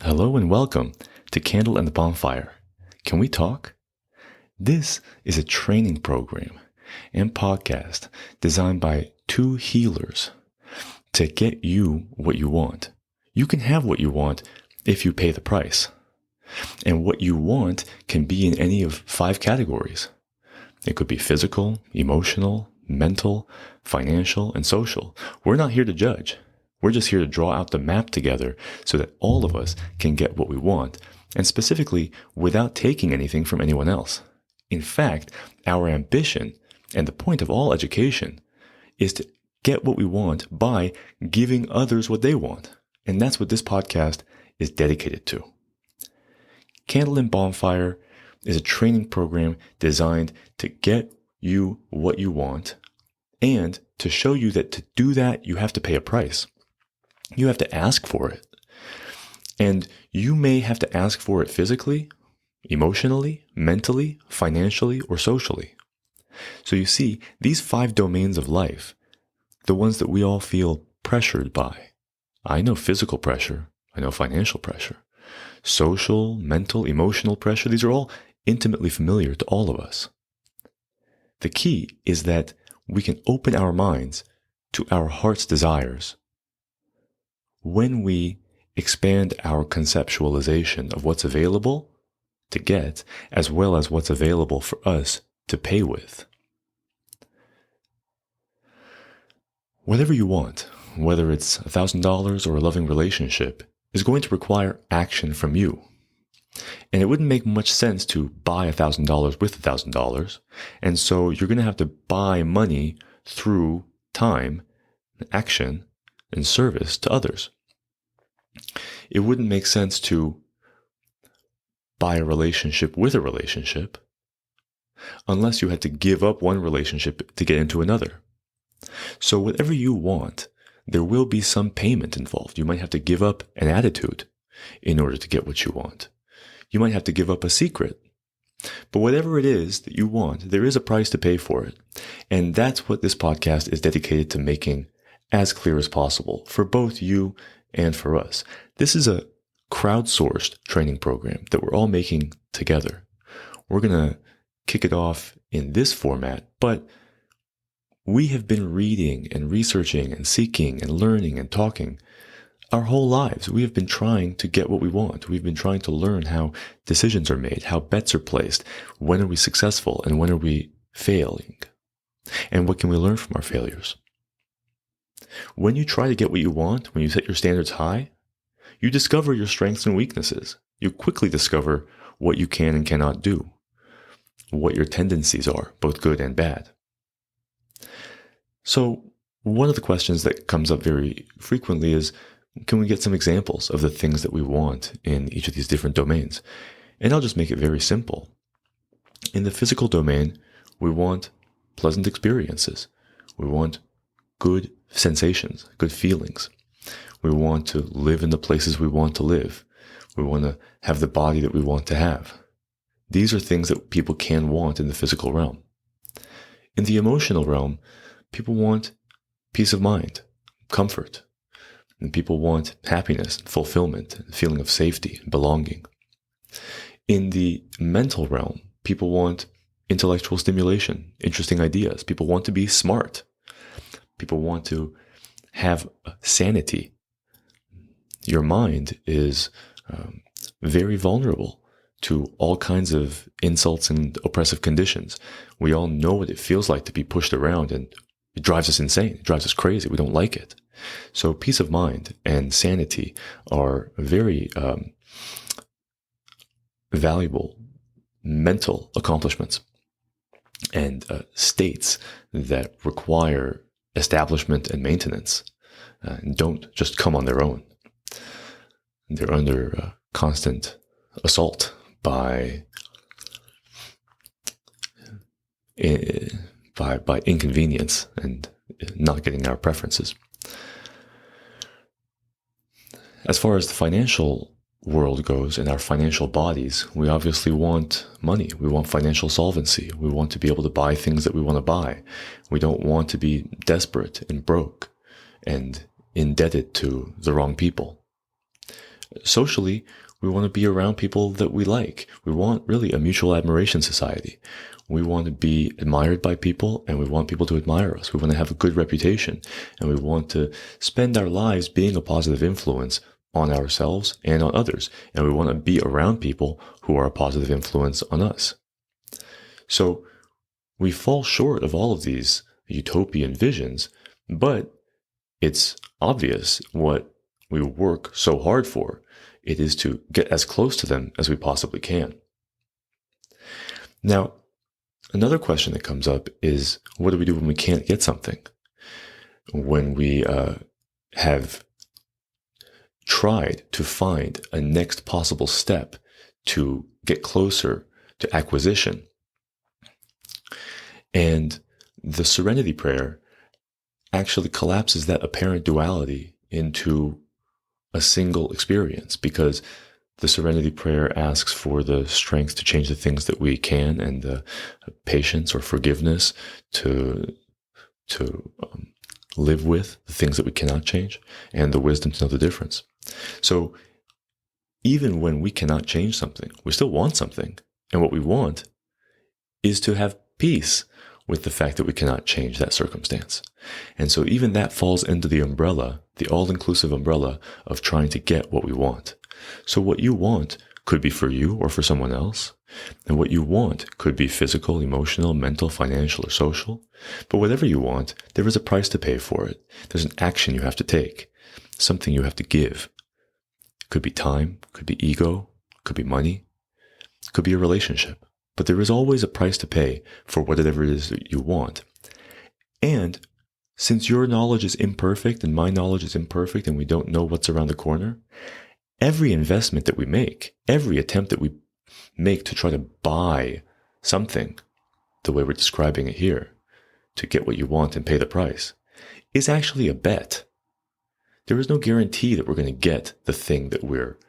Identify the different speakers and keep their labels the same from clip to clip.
Speaker 1: Hello and welcome to Candle and the Bonfire. Can we talk? This is a training program and podcast designed by two healers to get you what you want. You can have what you want if you pay the price. And what you want can be in any of 5 categories. It could be physical, emotional, mental, financial, and social. We're not here to judge. We're just here to draw out the map together so that all of us can get what we want, and specifically without taking anything from anyone else. In fact, our ambition and the point of all education is to get what we want by giving others what they want. And that's what this podcast is dedicated to. Candle and Bonfire is a training program designed to get you what you want and to show you that to do that, you have to pay a price. You have to ask for it. And you may have to ask for it physically, emotionally, mentally, financially, or socially. So you see, these 5 domains of life, the ones that we all feel pressured by. I know physical pressure. I know financial pressure. Social, mental, emotional pressure, these are all intimately familiar to all of us. The key is that we can open our minds to our heart's desires when we expand our conceptualization of what's available to get, as well as what's available for us to pay with. Whatever you want, whether it's $1,000 or a loving relationship, is going to require action from you. And it wouldn't make much sense to buy $1,000 with $1,000. And so you're going to have to buy money through time, action, and service to others. It wouldn't make sense to buy a relationship with a relationship unless you had to give up one relationship to get into another. So whatever you want, there will be some payment involved. You might have to give up an attitude in order to get what you want. You might have to give up a secret. But whatever it is that you want, there is a price to pay for it. And that's what this podcast is dedicated to making as clear as possible for both you and for us. This is a crowdsourced training program that we're all making together. We're going to kick it off in this format, but we have been reading and researching and seeking and learning and talking our whole lives. We have been trying to get what we want. We've been trying to learn how decisions are made, how bets are placed, when are we successful and when are we failing, and what can we learn from our failures. When you try to get what you want, when you set your standards high, you discover your strengths and weaknesses. You quickly discover what you can and cannot do, what your tendencies are, both good and bad. So one of the questions that comes up very frequently is, can we get some examples of the things that we want in each of these different domains? And I'll just make it very simple. In the physical domain, we want pleasant experiences. We want good sensations, good feelings. We want to live in the places we want to live. We want to have the body that we want to have. These are things that people can want in the physical realm. In the emotional realm, people want peace of mind, comfort, and people want happiness, fulfillment, and feeling of safety and belonging. In the mental realm, people want intellectual stimulation, interesting ideas. People want to be smart. People want to have sanity. Your mind is very vulnerable to all kinds of insults and oppressive conditions. We all know what it feels like to be pushed around, and it drives us insane. It drives us crazy. We don't like it. So peace of mind and sanity are very valuable mental accomplishments and states that require establishment and maintenance and don't just come on their own. They're under constant assault by inconvenience and not getting our preferences. As far as the financial world goes and our financial bodies, we obviously want money. We want financial solvency. We want to be able to buy things that we want to buy. We don't want to be desperate and broke and indebted to the wrong people. Socially, we want to be around people that we like. We want really a mutual admiration society. We want to be admired by people, and we want people to admire us. We want to have a good reputation, and we want to spend our lives being a positive influence on ourselves and on others. And we want to be around people who are a positive influence on us. So we fall short of all of these utopian visions, but it's obvious what we work so hard for. It is to get as close to them as we possibly can. Now, another question that comes up is, what do we do when we can't get something? When we have tried to find a next possible step to get closer to acquisition. And the Serenity Prayer actually collapses that apparent duality into a single experience, because the Serenity Prayer asks for the strength to change the things that we can, and the patience or forgiveness to live with the things that we cannot change, and the wisdom to know the difference. So even when we cannot change something, we still want something. And what we want is to have peace with the fact that we cannot change that circumstance. And so even that falls into the umbrella, the all-inclusive umbrella of trying to get what we want. So what you want could be for you or for someone else. And what you want could be physical, emotional, mental, financial, or social. But whatever you want, there is a price to pay for it. There's an action you have to take, something you have to give. Could be time, could be ego, could be money, could be a relationship. But there is always a price to pay for whatever it is that you want. And since your knowledge is imperfect and my knowledge is imperfect and we don't know what's around the corner, every investment that we make, every attempt that we make to try to buy something, the way we're describing it here, to get what you want and pay the price, is actually a bet. There is no guarantee that we're going to get the thing that we're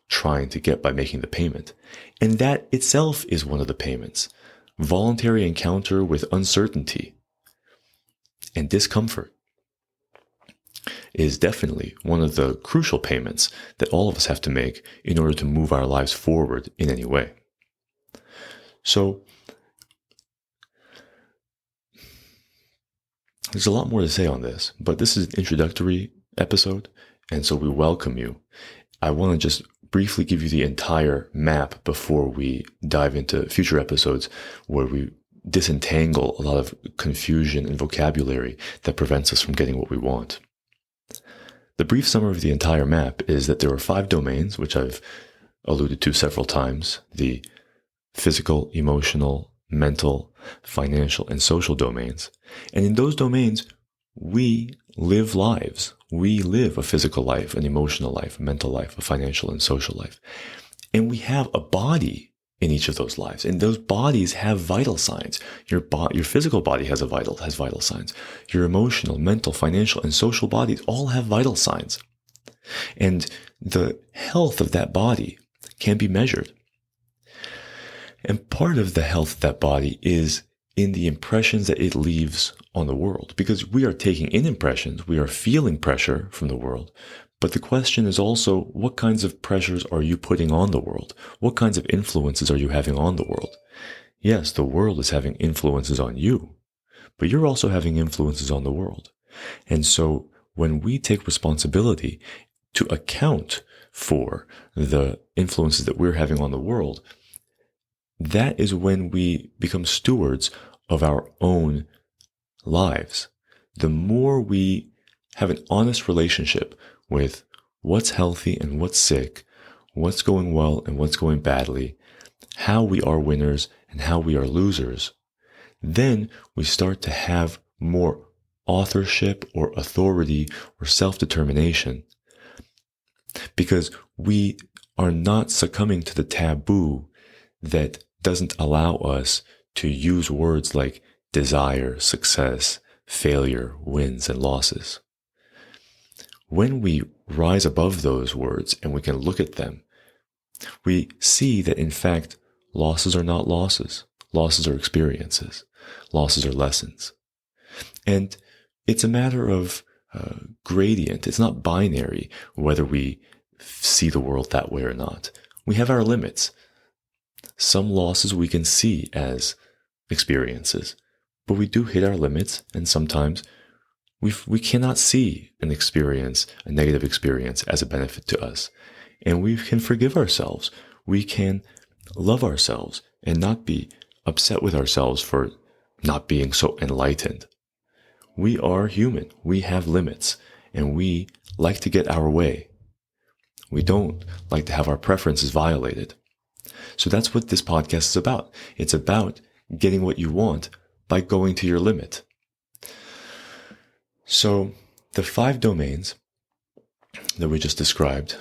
Speaker 1: trying to get by making the payment. And that itself is one of the payments. Voluntary encounter with uncertainty and discomfort is definitely one of the crucial payments that all of us have to make in order to move our lives forward in any way. So there's a lot more to say on this, but this is an introductory episode, and so we welcome you. I want to just briefly give you the entire map before we dive into future episodes where we disentangle a lot of confusion and vocabulary that prevents us from getting what we want. The brief summary of the entire map is that there are 5 domains, which I've alluded to several times: the physical, emotional, mental, financial, and social domains. And in those domains, we live lives. We live a physical life, an emotional life, a mental life, a financial and social life. And we have a body in each of those lives. And those bodies have vital signs. Your physical body has vital signs. Your emotional, mental, financial, and social bodies all have vital signs. And the health of that body can be measured. And part of the health of that body is in the impressions that it leaves on the world, because we are taking in impressions, we are feeling pressure from the world. But the question is also, what kinds of pressures are you putting on the world? What kinds of influences are you having on the world? Yes, the world is having influences on you, but you're also having influences on the world. And so when we take responsibility to account for the influences that we're having on the world, that is when we become stewards of our own lives. The more we have an honest relationship with what's healthy and what's sick, what's going well and what's going badly, how we are winners and how we are losers, then we start to have more authorship or authority or self-determination, because we are not succumbing to the taboo that doesn't allow us to use words like desire, success, failure, wins, and losses. When we rise above those words and we can look at them, we see that in fact, losses are not losses. Losses are experiences. Losses are lessons. And it's a matter of gradient. It's not binary, whether we see the world that way or not. We have our limits. Some losses we can see as experiences, but we do hit our limits, and sometimes we cannot see an experience, a negative experience, as a benefit to us. And we can forgive ourselves. We can love ourselves and not be upset with ourselves for not being so enlightened. We are human. We have limits, and we like to get our way. We don't like to have our preferences violated. So that's what this podcast is about. It's about getting what you want by going to your limit. So the 5 domains that we just described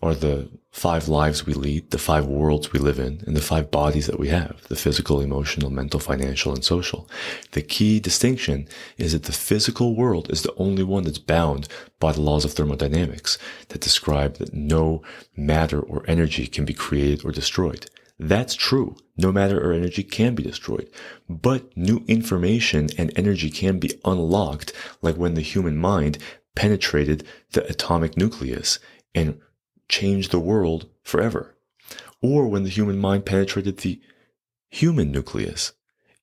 Speaker 1: are the 5 lives we lead, the 5 worlds we live in, and the 5 bodies that we have: the physical, emotional, mental, financial, and social. The key distinction is that the physical world is the only one that's bound by the laws of thermodynamics that describe that no matter or energy can be created or destroyed. That's true. No matter or energy can be destroyed, but new information and energy can be unlocked, like when the human mind penetrated the atomic nucleus and changed the world forever, or when the human mind penetrated the human nucleus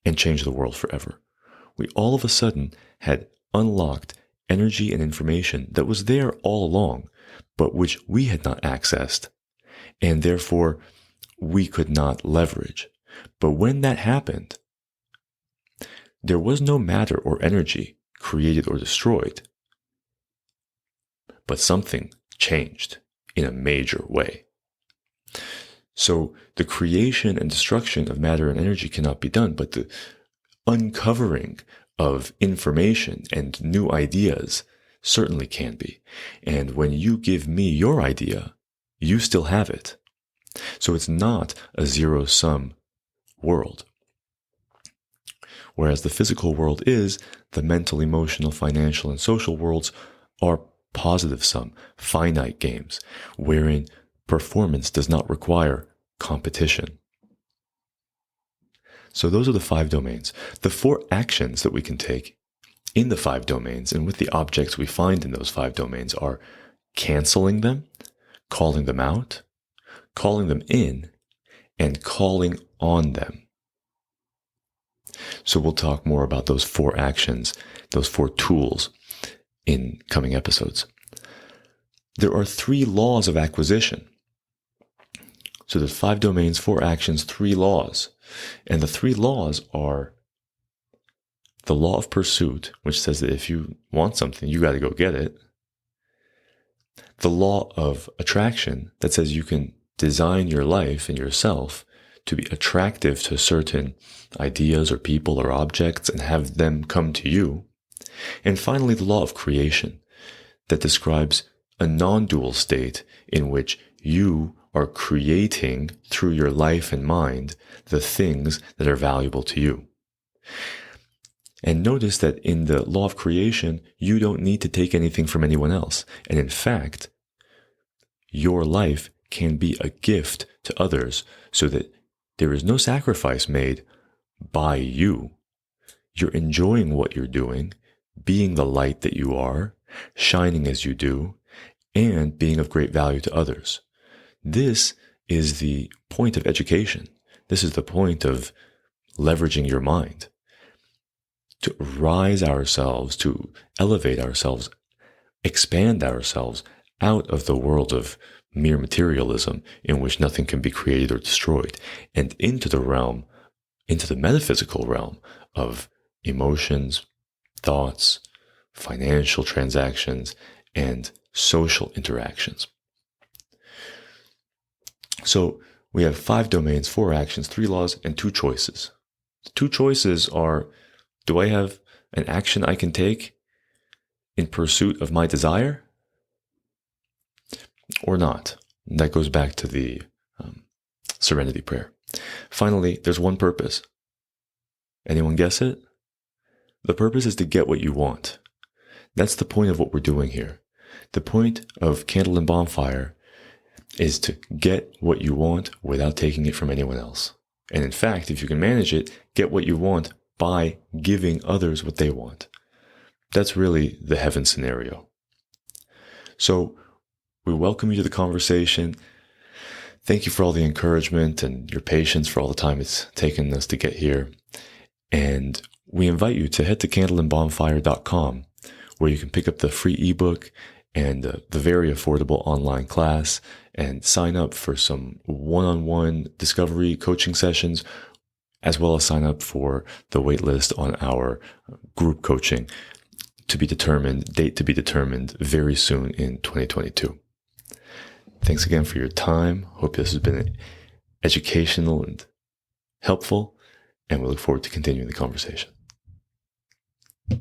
Speaker 1: and changed the world forever. We all of a sudden had unlocked energy and information that was there all along, but which we had not accessed, and therefore we could not leverage. But when that happened, there was no matter or energy created or destroyed, but something changed in a major way. So the creation and destruction of matter and energy cannot be done, but the uncovering of information and new ideas certainly can be. And when you give me your idea, you still have it. So it's not a zero-sum world. Whereas the physical world is, the mental, emotional, financial, and social worlds are positive sum, finite games, wherein performance does not require competition. So those are the 5 domains. The 4 actions that we can take in the 5 domains and with the objects we find in those 5 domains are canceling them, calling them out, calling them in, and calling on them. So we'll talk more about those 4 actions, those 4 tools in coming episodes. There are 3 laws of acquisition. So there's 5 domains, 4 actions, 3 laws. And the 3 laws are the law of pursuit, which says that if you want something, you got to go get it. The law of attraction, that says you can design your life and yourself to be attractive to certain ideas or people or objects and have them come to you. And finally, the law of creation, that describes a non-dual state in which you are creating through your life and mind the things that are valuable to you. And notice that in the law of creation, you don't need to take anything from anyone else. And in fact, your life can be a gift to others so that there is no sacrifice made by you. You're enjoying what you're doing, being the light that you are, shining as you do, and being of great value to others. This is the point of education. This is the point of leveraging your mind. To rise ourselves, to elevate ourselves, expand ourselves out of the world of mere materialism in which nothing can be created or destroyed, and into the realm, into the metaphysical realm of emotions, thoughts, financial transactions, and social interactions. So we have 5 domains, 4 actions, 3 laws, and 2 choices. The 2 choices are, do I have an action I can take in pursuit of my desire or not? And that goes back to the serenity prayer. Finally, there's one purpose. Anyone guess it? The purpose is to get what you want. That's the point of what we're doing here. The point of Candle and Bonfire is to get what you want without taking it from anyone else. And in fact, if you can manage it, get what you want by giving others what they want. That's really the heaven scenario. So We welcome you to the conversation. Thank you for all the encouragement and your patience for all the time it's taken us to get here. And we invite you to head to candleandbonfire.com, where you can pick up the free ebook and the very affordable online class and sign up for some one-on-one discovery coaching sessions, as well as sign up for the waitlist on our group coaching date to be determined very soon in 2022. Thanks again for your time. Hope this has been educational and helpful, and we look forward to continuing the conversation.